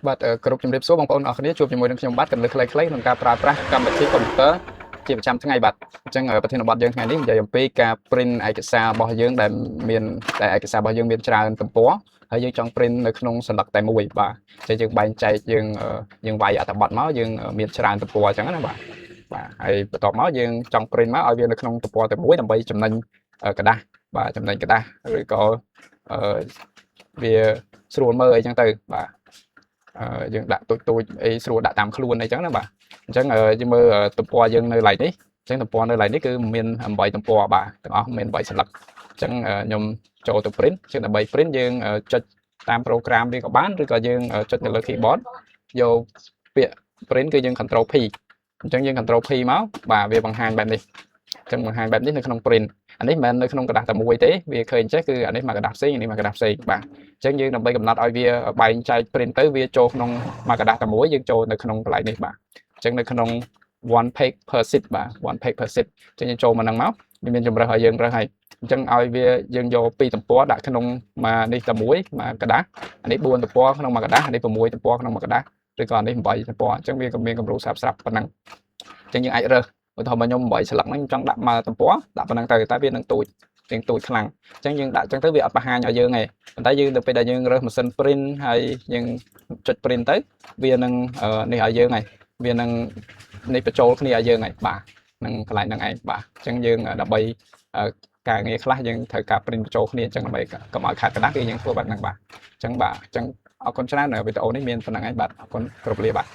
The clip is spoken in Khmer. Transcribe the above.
បាទគ្រប់ជំរាបសួរបងប្អូនអរគ្នាជួបជាមួយនឹងខ្ញុំបាទកន្លឹះខ្លីៗក្នុងការប្រើប្រាស់កម្មវិធីកុំព្យូទ័រជាប្រចាំថ្ងៃបាទអញ្ចឹងប្រធានបទយើងថ្ងៃនេះនិយាយអំពីការ print ឯកសាររបស់យើងដែលមានតែឯកសាររបស់យើងមានច្រើនទំព័រហើយយើងចង់ print នៅក្នុងសន្លឹកតែមួយបាទអញ្ចឹងយើងបែងចែកយើងវាយអត្ថបទមកយើងមានច្រើនទំព័រអញ្ចឹងណាបាទហើយបន្ទាប់មកយើងចង់ print មកឲ្យវានៅក្នុងទំព័រតែមួយដើម្បីចំណេញกระดาษបាទចំណេញกระดาษឬក៏វាស្រួលមើលអីចឹងទៅបាទយើងដាក់ទូចអីស្រួលដាក់តាមខ្លួនអីចឹងណាបាទអញ្ចឹងយើងមើលទំព័រយើងនៅ like នេះអញ្ចឹងទំព័រនៅ like នេះគឺមាន8ទំព័របាទទាំងអស់មាន8ស្លឹកអញ្ចឹងខ្ញុំចូលទៅ print ជាងដើម្បី print យើងចុចតាម program វាក៏បានឬក៏យើងចុចនៅលើ keyboard យកពាក្យ print គឺយើង control P អញ្ចឹងយើង control P មកបាទវាបង្ហាញបែបនេះអញ្ចឹងបង្ហាញបែបនេះនៅក្នុង print អានេះមិនមែននៅក្នុងกระดาษតែមួយទេវាឃើញចេះគឺអានេះមកกระดาษផ្សេងអានេះមកกระดาษផ្សេងបាទអញ្ចឹងយើងដើម្បីកំណត់ឲ្យវាបែងចែក print ទៅវាចូលក្នុងមកกระดาษតែមួយយើងចូលនៅក្នុងកន្លែងនេះបាទអញ្ចឹងនៅក្នុង one page per sheet បាទ one page per sheet អញ្ចឹងយើងចូលមកហ្នឹងមកវាមានជម្រើសឲ្យយើងរើសហើយអញ្ចឹងឲ្យវាយើងយក2ទំព័រដាក់ក្នុងមកនេះតែមួយមកกระดาษអានេះ4ទំព័រក្នុងមកกระดาษអានេះ6ទំព័រក្នុងមកกระดาษឬក៏អានេះ8ទំព័រអញ្ចឹងវាក៏មានគំរូស្រាប់ប៉ុណ្ណឹងអញ្ចឹងយើងអាចរើសឧទាហរណ៍មកខ្ញុំ8ស្លឹកហ្នឹងខ្ញុំចង់ដាក់មកទំព័រដាក់ប៉ុណ្ណឹងទៅតែវានឹងទូចខ្លាំងអញ្ចឹងយើងដាក់អញ្ចឹងទៅវាអត់បង្ហាញឲ្យយើងទេប៉ុន្តែយើងទៅពេលដែលយើងរើសម៉ាស៊ីន print ហើយយើងចុច print ទៅវានឹងនេះឲ្យយើងហើយវានឹងនេះបញ្ចូលគ្នាឲ្យយើងហើយបាទនឹងកន្លែងហ្នឹងឯងបាទអញ្ចឹងយើងដើម្បីការងារខ្លះយើងត្រូវការ print បញ្ចូលគ្នាអញ្ចឹងដើម្បីកុំឲ្យខាតกระดาษគឺយើងធ្វើបែបហ្នឹងបាទអញ្ចឹងអរគុណច្រើននៅវីដេអូនេះមានប៉ុណ្្នឹងឯងបាទអរគុណគ្រប់លាបាទ